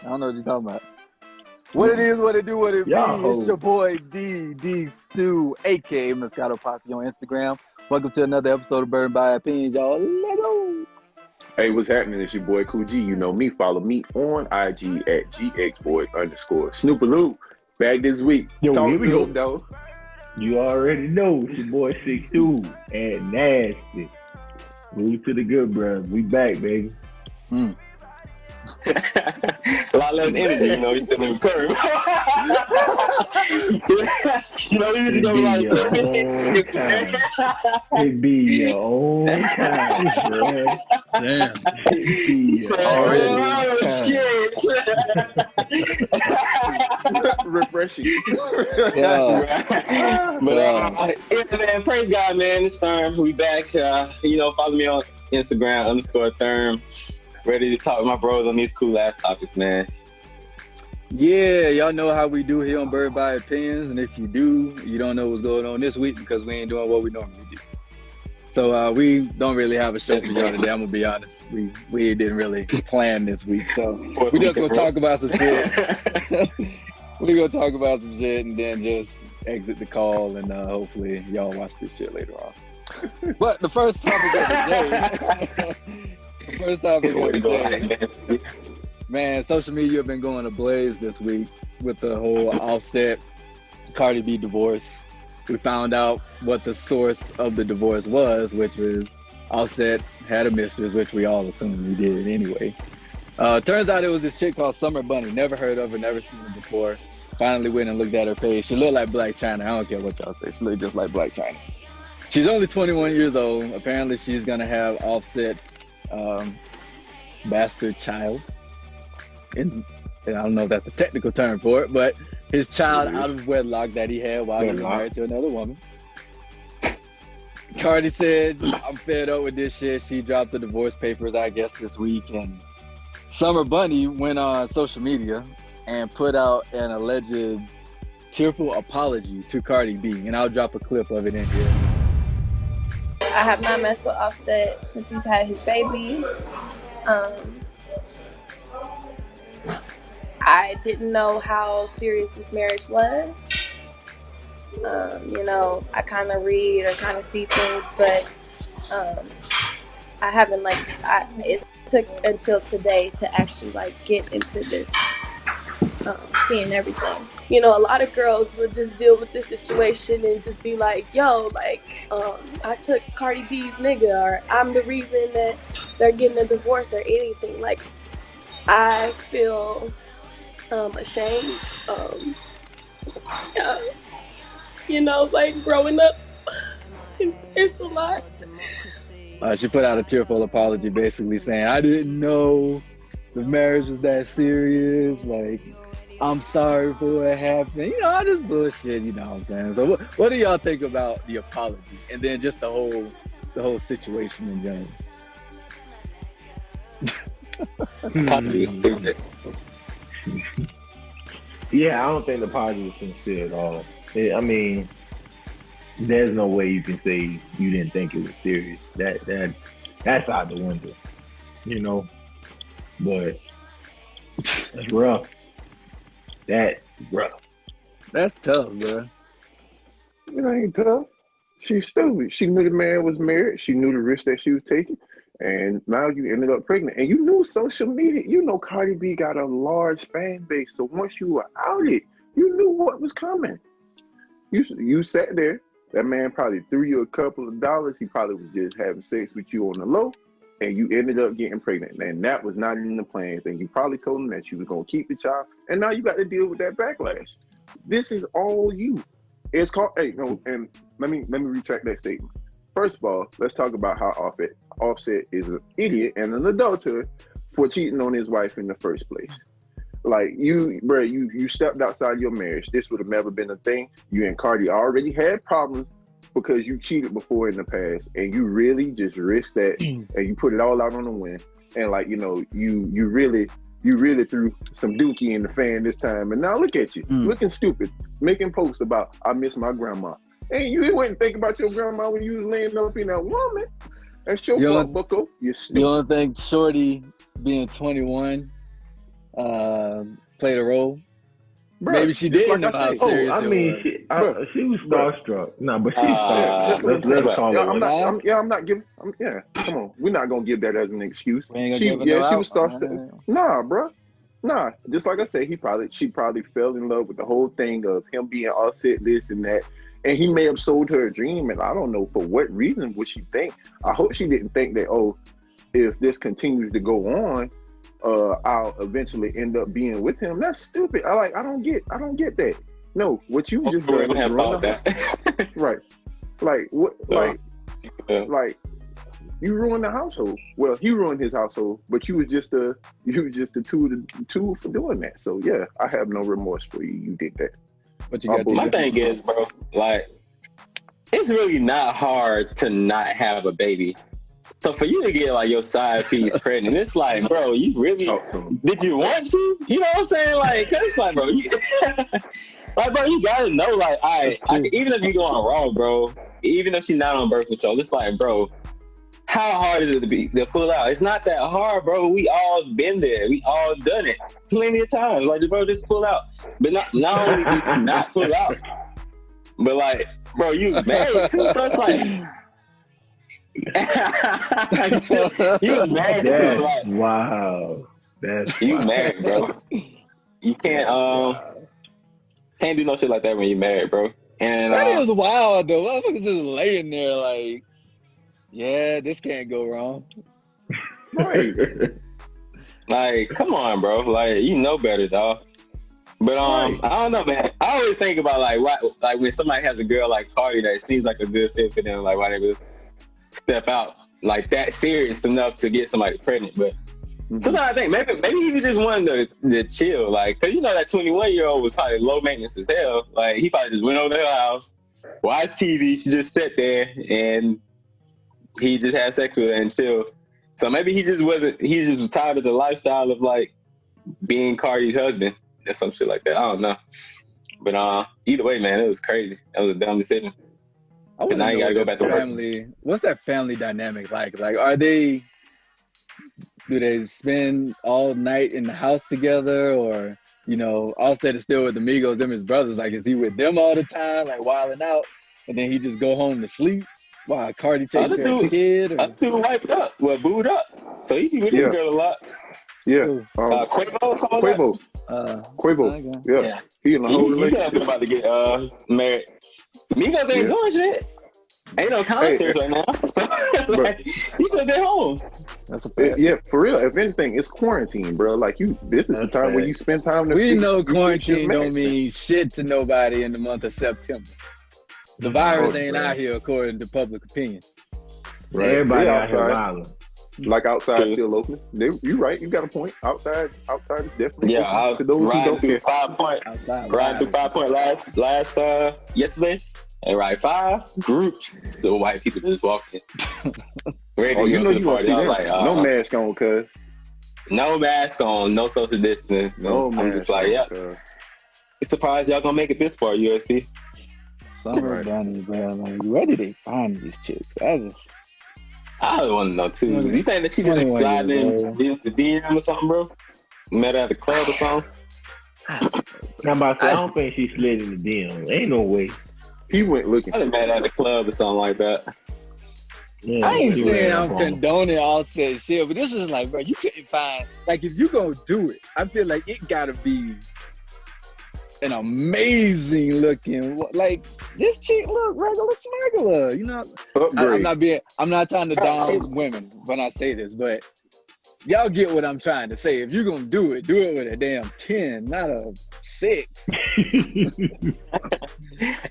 I don't know what you're talking about. What it is, what it do, what it be. Y'all It's your hoes. boy D Stew, aka Moscato Poppy on Instagram. Welcome to another episode of Burn by Opinions, y'all. Let go. Hey, what's happening? It's your boy Cool G. You know me. Follow me on IG at GXBoy_. Snoopaloo. Back this week. Yo, Talk here we to go. him, though. You already know it's your boy 6'2" and nasty. Move to the good, bro. We back, baby. A lot less energy, you know, he's still in the curve. You know, you It go be like your own time. It be your own time, bro. Damn. It be your oh, own shit. Refreshing. Yeah. But yeah, man, praise God, man. It's Therm. We back. You know, follow me on Instagram _Therm. Ready to talk with my bros on these cool ass topics, man. Yeah, y'all know how we do here on Bird by Opinions, and if you do, you don't know what's going on this week because we ain't doing what we normally do. So we don't really have a show for y'all today. I'm gonna be honest. We didn't really plan this week, so we just gonna talk about some shit. We're gonna talk about some shit and then just exit the call, and hopefully y'all watch this shit later on. But the first topic of the day. Man, social media have been going ablaze this week with the whole Offset Cardi B divorce. We found out what the source of the divorce was, which was Offset had a mistress, which we all assumed he did anyway. Turns out it was this chick called Summer Bunny. Never heard of her, never seen her before. Finally went and looked at her page. She looked like Black China. I don't care what y'all say. She looked just like Black China. She's only 21 years old. Apparently she's going to have Offset's bastard child. And I don't know if that's the technical term for it, but his child out of wedlock that he had while he was married to another woman. Cardi said, I'm fed up with this shit. She dropped the divorce papers, I guess, this week. And Summer Bunny went on social media and put out an alleged tearful apology to Cardi B. And I'll drop a clip of it in here. I have not messed with Offset since he's had his baby. I didn't know how serious this marriage was. You know, I kind of read or kind of see things, but I haven't it took until today to actually get into this, seeing everything. You know, a lot of girls would just deal with this situation and just be like, yo, I took Cardi B's nigga, or I'm the reason that they're getting a divorce or anything. I feel ashamed. You know, growing up, it's a lot. She put out a tearful apology basically saying, I didn't know the marriage was that serious. I'm sorry for what happened. You know, I just bullshit, you know what I'm saying? So what do y'all think about the apology and then just the whole situation in general? Yeah, I don't think the apology was sincere at all. I mean, there's no way you can say you didn't think it was serious. That's out the window, you know. But that's rough. That's rough. That's tough, bro. It ain't tough. She's stupid. She knew the man was married. She knew the risk that she was taking. And now you ended up pregnant. And you knew social media. You know Cardi B got a large fan base. So once you were outed, you knew what was coming. You sat there. That man probably threw you a couple of dollars. He probably was just having sex with you on the low. And you ended up getting pregnant. And that was not in the plans. And you probably told him that you was going to keep the child. And now you got to deal with that backlash. This is all you. It's called, and let me retract that statement. First of all, let's talk about how Offset is an idiot and an adulterer for cheating on his wife in the first place. You stepped outside your marriage. This would have never been a thing. You and Cardi already had problems because you cheated before in the past, and you really just risked that, and you put it all out on the wind. And you really threw some dookie in the fan this time. And now look at you, looking stupid, making posts about I miss my grandma. And you wouldn't think about your grandma when you was laying up in that woman. That's your fault, bucko. You're stupid. You don't think Shorty being 21 played a role. Bruh, Maybe she just didn't like know I how said. serious I it mean, was. she was starstruck. No, but she's Yeah, That's what I'm let's saying. call Yeah, it I'm what not. it is. I'm not giving. Come on. We're not gonna give that as an excuse. We ain't gonna She, give her yeah, no she was out. starstruck. Nah, bruh. Nah, just like I said, she probably fell in love with the whole thing of him being Offset, this and that, and he may have sold her a dream. And I don't know for what reason would she think. I hope she didn't think that. Oh, if this continues to go on, I'll eventually end up being with him. That's stupid. I don't get that. No, what you just we done is have ruin thought the that. right. Like what? Yeah. Like you ruined the household. Well, he ruined his household, but you was just a tool for doing that. So yeah, I have no remorse for you. You did that. What you got, My TJ? thing is, bro, like, it's really not hard to not have a baby. So for you to get like your side piece pregnant, it's like, bro, you really Talk to him. did you want to? You know what I'm saying? Like, 'cause it's like, bro, like, bro, you gotta know, like, all right, even if you're going wrong, bro, even if she's not on birth control, it's like, bro, how hard is it to pull out? It's not that hard, bro. We all been there. We all done it plenty of times. Like, bro, just pull out. But not only did you not pull out, but like, bro, you was married too. So it's like, you was married too. Like, Wow. That's you wild. married, bro. You can't do no shit like that when you married, bro. And That is wild though. Motherfuckers just laying there like, yeah, this can't go wrong. Right. like, come on, bro. Like, you know better, dog. But Right. I don't know, man. I always think about like when somebody has a girl like Cardi that seems like a good fit for them, like why they would step out like that serious enough to get somebody pregnant. But sometimes I think maybe he just wanted to chill, like, cause you know that 21-year-old was probably low maintenance as hell. Like he probably just went over to her house, watched TV, she just sat there, and he just had sex with her and chill. So maybe he just was tired of the lifestyle of like being Cardi's husband or some shit like that. I don't know. But either way, man, it was crazy. That was a dumb decision. I want now to you know gotta go what back that to work. family. What's that family dynamic like? Like, do they spend all night in the house together, or Offset is still with the Migos, them his brothers? Like, is he with them all the time, like wilding out, and then he just go home to sleep while Cardi takes Other care of the dude- kid? Or, Other dude wiped up, booed up. So he be with Yeah. this girl a lot. Yeah. Ooh. Quavo or something like that? Quavo. okay. Yeah. Yeah. He in the whole He relationship. about to get married. Migos ain't Yeah. doing shit. Ain't no concerts right now. So like, he should be home. That's a fact. Yeah, for real. If anything, it's quarantine, bro. Like this is the time where you spend time to We fix- know you fix your quarantine man. don't mean shit to nobody in the month of September. The virus Oh, ain't bro. out here according to public opinion. Right. Everybody They out here outside. violent. Like outside True. still open. You right. You got a point. Outside is definitely Yeah, open I was to those who riding don't through care. 5 Point. Outside. Riding through 5 Point last yesterday, and ride 5 groups of white people just walking, ready Oh, to you go know to you the gonna party. see I was them. like, No mask on, cuz. no mask on, no social distance. No I'm mask just like, on, yeah, cuz. surprised y'all gonna make it this far, USC. Summer Right. Bunny, bro. Like, where did they find these chicks? I want to know too. Do you think that she just 21 sliding years in old. the DM or something, bro? Met her at the club or something? I'm about to say, I don't think she slid in the DM. Ain't no way. He went looking. I met her at the club or something like that. Yeah, I ain't she saying ran I'm up on him. condoning Offset shit, but this is like, bro, you couldn't find, like, if you gonna do it, I feel like it gotta be an amazing looking, like, this chick look regular, Upgrade. I'm not trying to down women when I say this, but y'all get what I'm trying to say. If you're gonna do it with a damn 10, not a 6.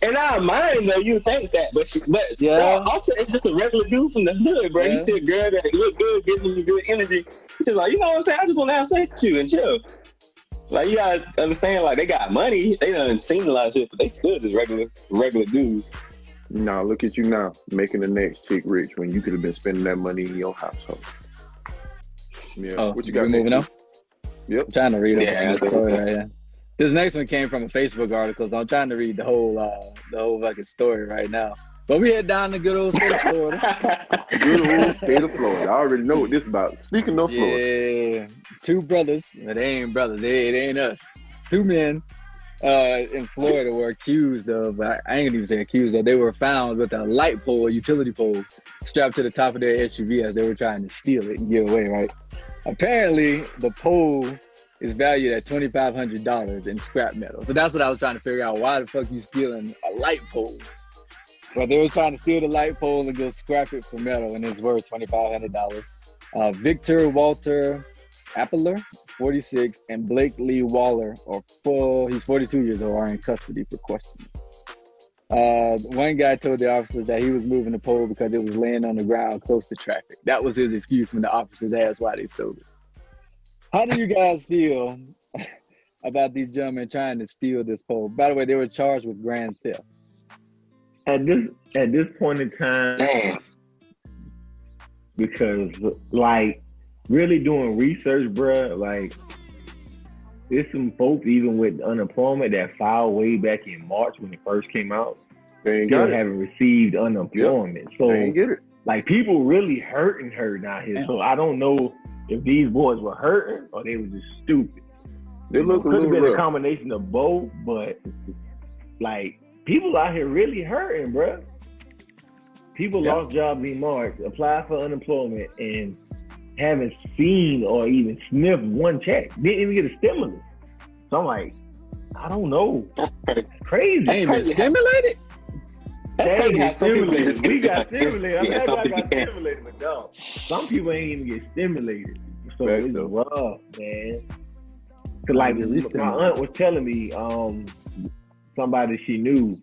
And I mind though, you think that, but Yeah. also it's just a regular dude from the hood, bro. Yeah. You see a girl that look good, giving you good energy. He's just like, you know what I'm saying? I just want to have sex with you and chill. Like, you gotta understand, like, they got money. They done seen a lot of shit, but they still just regular dudes. Nah, look at you now, making the next chick rich when you could have been spending that money in your household. Yeah. Oh, What you got we moving next? on? Yep. I'm trying to read Yeah, up on this story right here. This next one came from a Facebook article, so I'm trying to read the whole fucking story right now. But we head down to good old state of Florida. Good old state of Florida. I already know what this is about. Speaking of Florida. Yeah, two brothers. They ain't brothers. They ain't us. Two men in Florida were accused of, I ain't gonna even say accused of, they were found with a light pole, a utility pole, strapped to the top of their SUV as they were trying to steal it and get away, right? Apparently, the pole is valued at $2,500 in scrap metal. So that's what I was trying to figure out. Why the fuck you stealing a light pole? But they were trying to steal the light pole and go scrap it for metal, and it's worth $2,500. Victor Walter Appler, 46, and Blake Lee Waller, he's 42 years old, are in custody for questioning. One guy told the officers that he was moving the pole because it was laying on the ground close to traffic. That was his excuse when the officers asked why they stole it. How do you guys feel about these gentlemen trying to steal this pole? By the way, they were charged with grand theft. At this point in time, Damn. because like really doing research, bruh, like there's some folks even with unemployment that filed way back in March when it first came out. They ain't Still got it. haven't received unemployment. They So ain't get it. like people really hurting out here. So I don't know if these boys were hurting or they were just stupid. They look a Could have little been a rough. combination of both, but like people out here really hurting, bruh. People lost jobs in March, applied for unemployment, and haven't seen or even sniffed one check. Didn't even get a stimulus. So I'm like, I don't know. Crazy. Ain't been stimulated? That's crazy how some people Stimulated. just We get got stimulated. I'm yeah, happy some I people got can't. stimulated, but no. Some people ain't even get stimulated. So Facts, it's though. rough, man. Cause like At least my aunt was telling me, somebody she knew,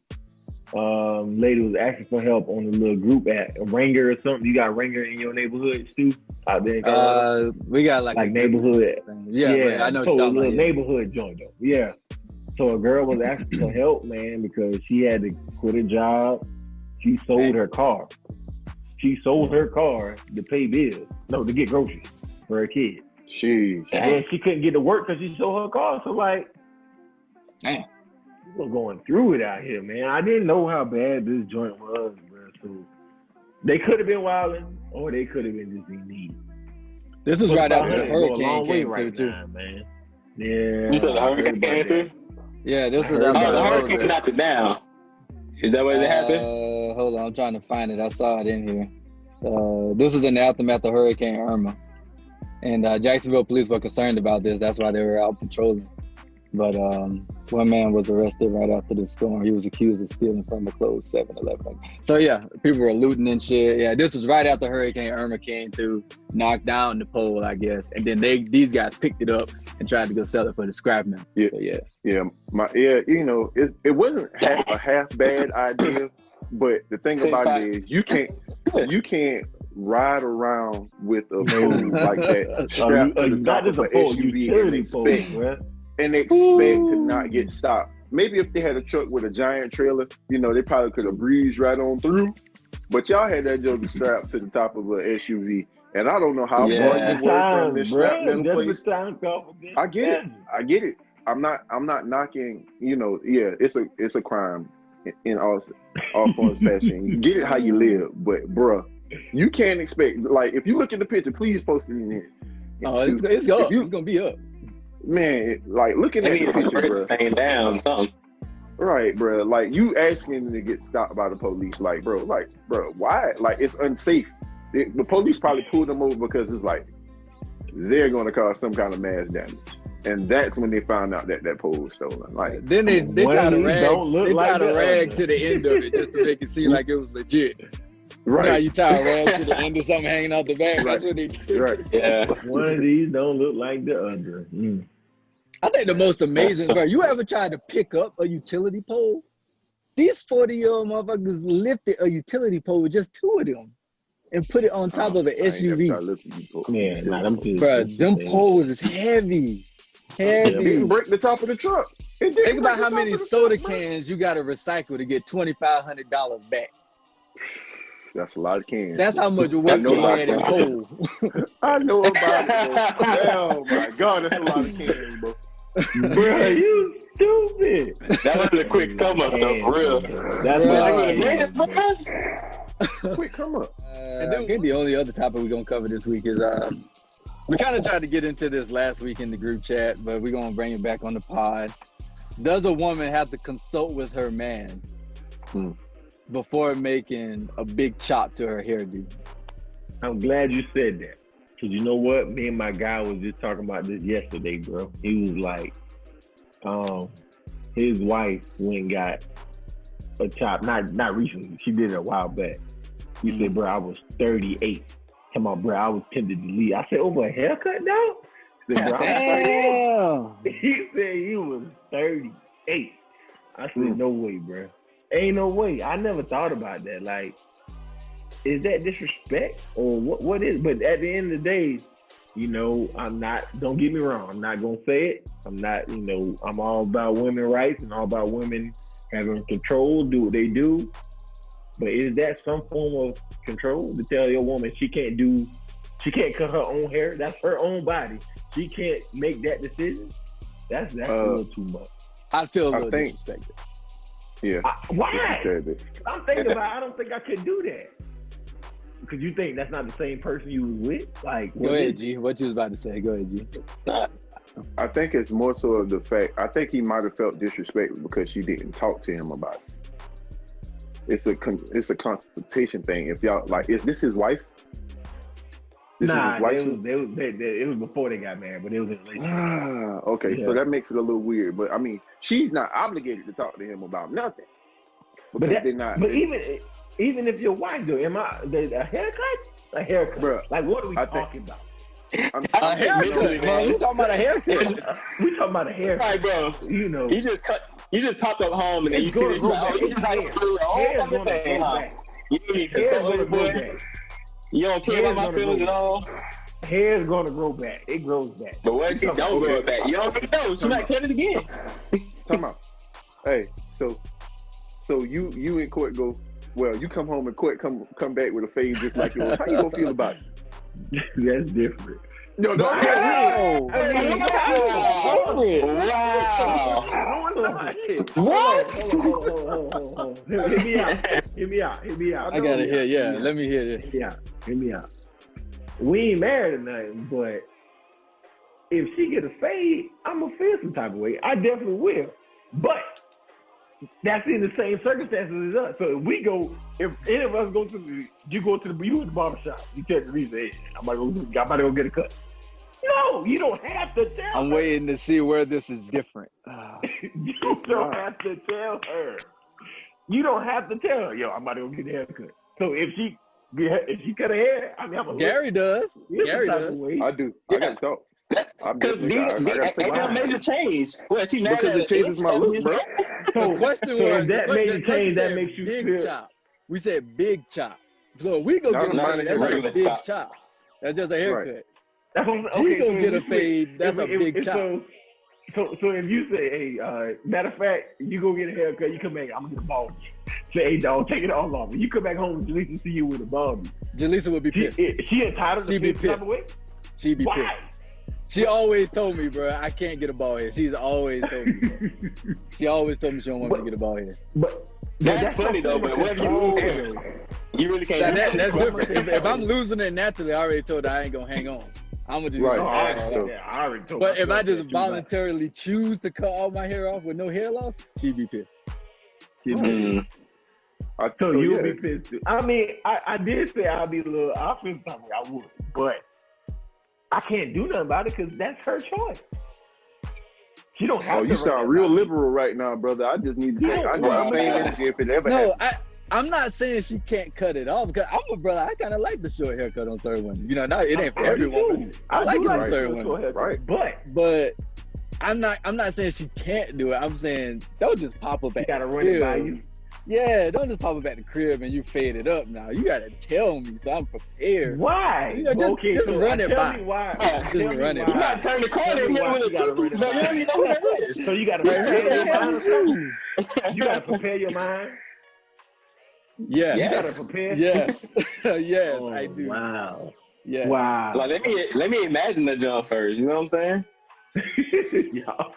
lady was asking for help on a little group at Ringer or something. You got Ringer in your neighborhood too? Out there in Colorado? We got like a neighborhood. Yeah, I know what so you're a talking little about. Yeah. neighborhood joint though. Yeah. So a girl was asking for help, man, because she had to quit her job. She sold her car. She sold her car to pay bills. No, to get groceries for her kid. Sheesh. And she couldn't get to work because she sold her car. So like, Damn. people going through it out here, man. I didn't know how bad this joint was, bro. So they could have been wilding, or they could have been just in need. This was right after the Go a long hurricane way came right through, too. now, man. Yeah. You said the I heard hurricane about came that. through? Yeah, this was I heard after Oh, the the hurricane knocked it down. Is that what happened? Hold on, I'm trying to find it. I saw it in here. This is in the aftermath of Hurricane Irma. And Jacksonville police were concerned about this. That's why they were out patrolling. But one man was arrested right after the storm. He was accused of stealing from a closed 7-Eleven. So yeah, people were looting and shit. Yeah, this was right after Hurricane Irma came through, knocked down the pole, I guess. And then these guys picked it up and tried to go sell it for the scrap metal. Yeah. So, yeah. Yeah, you know, it wasn't a half bad idea, but the thing about it is you can't ride around with a pole like that strapped to the top Not of just a an pole, SUV utility pole, and expect to not get stopped. Maybe if they had a truck with a giant trailer, you know, they probably could have breezed right on through. But y'all had that joke strapped to the top of an SUV. And I don't know how far you were from this strap metal place. I get it. I'm not knocking, you know, yeah, it's a crime in all forms of fashion. You get it how you live, but bruh, you can't expect, like, if you look at the picture, please post it in here. Oh, it's up. It's going to be up. Man, like, looking at the picture, bruh. Thing down, something. Right, bro. Like, you asking to get stopped by the police, like, bro, why? Like, it's unsafe. The police probably pulled them over because it's like they're going to cause some kind of mass damage, and that's when they found out that pole was stolen. Like, Then they try to rag other. to the end of it just to make it seem like it was legit. right? Now you tie a rag to the end of something hanging out the back. That's what they do. Right. Yeah. One of these don't look like the other. I think the most amazing, bro, you ever tried to pick up a utility pole? These 40-year-old motherfuckers lifted a utility pole with just two of them and put it on top of an SUV. Yeah, nah, them kids. Bro, them poles is heavy. It didn't Heavy. break the top of the truck. Think about how many soda cans you got to recycle to get $2,500 back. That's a lot of cans. That's how much work they had in pole. I know about it, bro. Oh my God, that's a lot of cans, bro. Bro, you stupid. That was a quick come up though, for real. That's Bro, what They I would have mean. made it, bro. Quick, come up. I think the only other topic we're gonna cover this week is we kind of tried to get into this last week in the group chat, but we're gonna bring it back on the pod. Does a woman have to consult with her man before making a big chop to her hairdo? I'm glad you said that. Cause you know what? Me and my guy was just talking about this yesterday, bro. He was like, his wife went and got a chop. Not recently. She did it a while back. He said, bro, I was 38. Come on, bro, I was tempted to leave. I said, over a haircut now? He said, bro, Damn. he said he was 38. I said, no way, bro. Ain't no way. I never thought about that. Like, is that disrespect or what is? But at the end of the day, you know, I'm not, don't get me wrong, I'm not going to say it. I'm not, you know, I'm all about women's rights and all about women having control, do what they do. But is that some form of control to tell your woman she can't cut her own hair? That's her own body. She can't make that decision? That's a little too much. I feel a little think- disrespected. Yeah. Why? Okay. I'm thinking about I don't think I could do that. Because you think that's not the same person you was with? Like, Go ahead, G. What you was about to say? Go ahead, G. I think it's more so of the fact. I think he might have felt disrespected because she didn't talk to him about it. It's a consultation thing. If y'all like, is this his wife? This is his wife? It was before they got married, but it was in a relationship. Okay, Yeah. so that makes it a little weird. But I mean, she's not obligated to talk to him about nothing. But Because they're not. But even if your wife do, a haircut? A haircut. Bruh, Like, what are we I think- talking about? I hate mentally, man. We talking about a haircut. We talking about a haircut. Right, bro. You know. You just popped up home and then you It's see gonna this. go Like, oh, back. you just like Hair's through your whole Hair's fucking gonna thing, go huh? back. You need to Hair's consult gonna with grow boy. back. You don't care Hair's about my gonna feelings grow at all. Hair's gonna grow back. It grows back. But what if she don't grow back? You don't even know. She might cut it again. Come on. Hey, so you and Court go. Well, you come home and Court come back with a fade just like yours. How you gonna feel about it? That's different. No, No. no. Wow. Hold on. Hear me out. I gotta hear. Yeah, let me hear this. Yeah, hear me out. We ain't married or nothing, but if she get a fade, I'm gonna feel some type of way. I definitely will. But that's in the same circumstances as us. So if any of us go to you at the barbershop, you tell Teresa, hey, I'm about to go get a cut. No, you don't have to tell I'm her. waiting to see where this is different. You don't have to tell her. You don't have to tell her, yo, I'm about to go get a haircut. So if she cut her hair, I mean, I'm Gary does. Gary type of does. way. I do. I gotta talk. I'm Because definitely. I gotta say ain't no mine. major change. Well, she mad Because at it changes my look, bro. The question so was, if that the made a question change, that said makes you big feel. chop. We said big chop. So if we go No, get a no, fade, no, that's like a regular big chop. chop. That's just a haircut. That's what I'm She okay, gonna so get if a you- fade. That's a big chop. So if you say, hey, matter of fact, you go get a haircut, you come back, I'm gonna get a bald. Say, hey, dog, take it all off. When you come back home, Jaleesa see you with a bald. Jaleesa would be pissed. She entitled She to be feel some type of way? She'd be Why? pissed. She always told me, bro, I can't get a bald head. She's always told me. Bro. She always told me she don't want me to get a bald head. But That's funny though, but whatever you lose hair, you really can't. That's do shit. different. If I'm losing it naturally, I already told her I ain't gonna hang on. I'm gonna just Right. Oh, But I already told if I myself just that too, voluntarily choose to cut all my hair off with no hair loss, she'd be pissed. Mm. So you'll yeah. be pissed too. I mean, I did say I'll be a little. I feel something. I would, but I can't do nothing about it because that's her choice. She don't have Oh, to. you run sound that real by me. liberal right now, brother. I just need to say, I need the same energy if it ever No, happens. I'm not saying she can't cut it off because I'm a brother. I kind of like the short haircut on certain women. You know, not it ain't for everyone. I like do it on the certain short women. haircut, Right. But But I'm not saying she can't do it. I'm saying don't just pop up you at gotta the run it by crib. you. Yeah, don't just pop up at the crib and you fade it up now. You gotta tell me so I'm prepared. Why? Yeah, just so run it tell by. me why. Just Tell me run it why. by. You might turn the corner Tell and me hit it why with a you gotta two-piece, run but you it don't even know who that is. So you gotta Right, prepare right, your right. mind. or something? You gotta prepare your mind. Yes. You Yes. gotta prepare. Yes. Yes, Oh, I do. Wow. Yeah. Wow. Like let me imagine the jump first. You know what I'm saying? Y'all,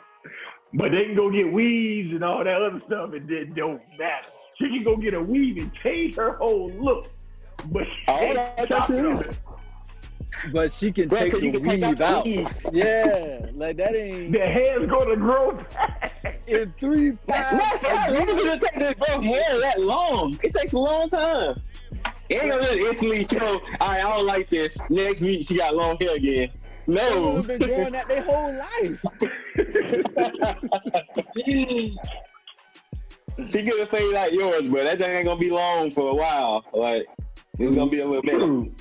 But they can go get weaves and all that other stuff, and it don't matter. She can go get a weave and change her whole look, but she can't chop it off. But she can Bro, take 'cause the you can take weave out out. the weave. Yeah, like that ain't The hair's gonna grow back. in 3 5. You're gonna take this bro hair that long. It takes a long time. It ain't gonna just instantly show, all right, I don't like this. Next week she got long hair again. No. They've been growing that their whole life. She get a fade like yours, bro. That thing ain't gonna be long for a while. Like, it's gonna be a little bit.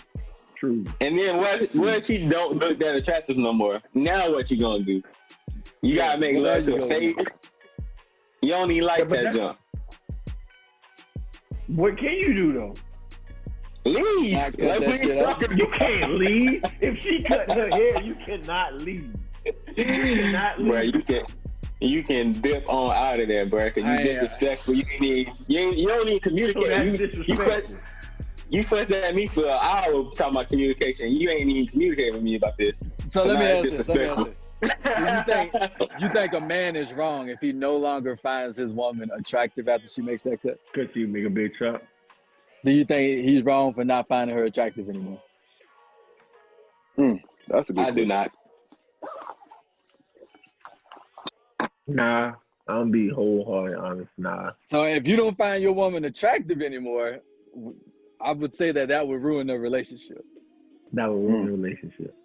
True. And then what if she don't look that attractive no more? Now what you gonna do? You gotta make Well, love there to you a go. fade. You don't even like Yeah, but that that's- jump. What can you do though? Leave. Not cut Like, that what you shit out. talking You can't leave. If she cut her hair, you cannot leave. You cannot leave. Bro, you can dip on out of there, bro. Cause you disrespectful. You don't need to So communicate. that's You disrespectful. fussed at me for an hour talking about communication. You ain't even communicating with me about this. So let me Nah, ask it's this. You think a man is wrong if he no longer finds his woman attractive after she makes that cut? Cause you make a big chop. Do you think he's wrong for not finding her attractive anymore? That's a good I do question. not. Nah, I'm be wholehearted honest. Nah. So if you don't find your woman attractive anymore, I would say that would ruin the relationship. That would ruin the relationship.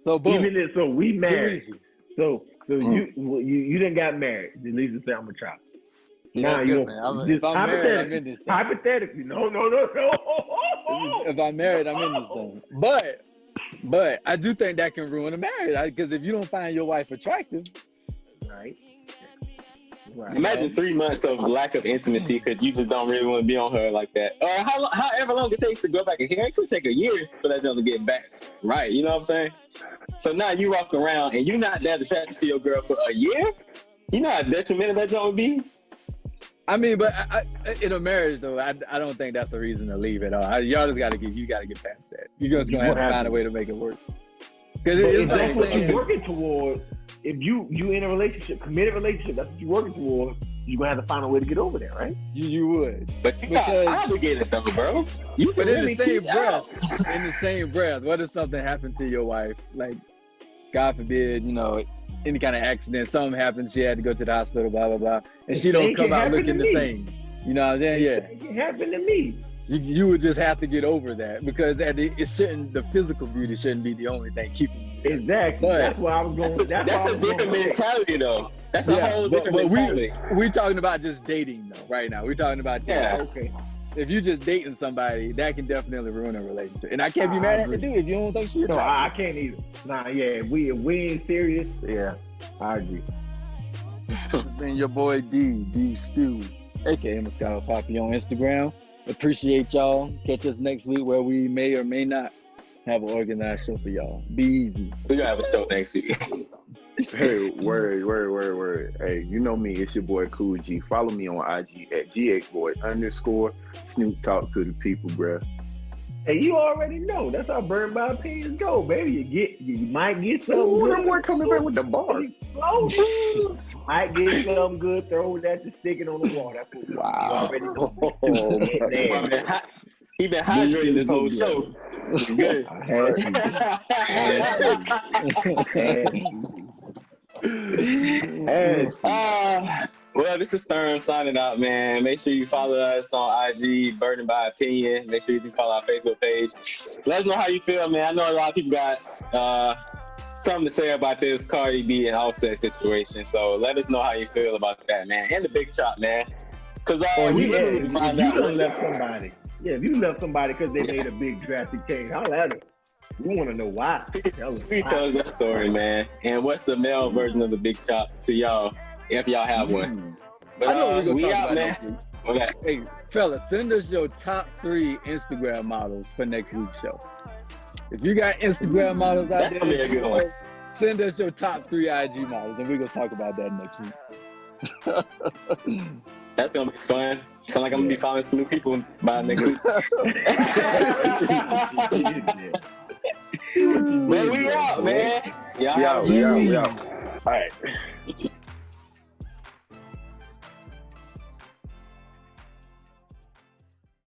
So boom. Even if we married. Too easy. So you didn't got married. At least say I'm a child. See, Nah, that's you good, don't. man. If I'm married, I'm in this thing. Hypothetically, no. If I'm married, I'm in this thing. But I do think that can ruin a marriage because if you don't find your wife attractive, Right. Imagine 3 months of lack of intimacy because you just don't really want to be on her like that. Or however long it takes to go back in here. It could take a year for that jump to get back right. You know what I'm saying? So now you walk around and you're not that attracted to your girl for a year? You know how detrimental that jump would be? I mean, but in a marriage though, I don't think that's a reason to leave at all. Y'all just gotta get past that. You're just gonna have to find a way to make it work. Because it's like that's what saying, you're working towards. If you in a relationship, committed relationship, that's what you're working towards. You're gonna have to find a way to get over there, right? you would. But you got obligated though, bro. You But can in really the same teach out. breath, what if something happened to your wife? Like, God forbid, any kind of accident, something happened, she had to go to the hospital, blah, blah, blah. And she don't come out looking the same. You know what I'm saying? Yeah. It can happen to me. You would just have to get over that because the physical beauty shouldn't be the only thing keeping you. Exactly. But that's why I was going. That's a different mentality though. That's a whole different but mentality. we're talking about just dating though, right now. We're talking about dating. Okay. If you're just dating somebody, that can definitely ruin a relationship. And I can't be mad at the dude if you don't think she's No, attractive. I can't either. Nah, yeah. If we ain't serious, yeah, I agree. This has been your boy D Stew, aka Moscato Poppy on Instagram. Appreciate y'all. Catch us next week where we may or may not have an organized show for y'all. Be easy. We're gonna have a show next week. Hey, word. Hey, you know me, it's your boy Cool G. Follow me on IG at GXBoy_. Snoop talk to the people, bruh. Hey, you already know. That's how Burn by Opinions go, baby. You might get some Ooh, good. that boy coming back with the bars. Might get something good, throw that to stick it on the wall. That's what Wow. you already know. He been hydrating this whole show. Good. I had to. Well, this is Stern signing out, man. Make sure you follow us on IG, Burden by Opinion. Make sure you follow our Facebook page. Let us know how you feel, man. I know a lot of people got something to say about this Cardi B and Offset situation. So let us know how you feel about that, man. And the Big Chop, man. Because we really need to find if out. you done left somebody. Yeah, if you left somebody because they made a big drastic change, holla at us. We want to know why. Tell us Please tell us that story, man. And what's the male version of the Big Chop to y'all, if y'all have one? But I know we're gonna we talk out, about man. next week. Okay. Hey, fellas, send us your top 3 Instagram models for next week's show. If you got Instagram models out That's gonna be a good one. send us your top 3 IG models, and we're gonna talk about that next week. That's gonna be fun. Sound like I'm gonna be following some new people by next week. But we out, man. Y'all have a good week. All right.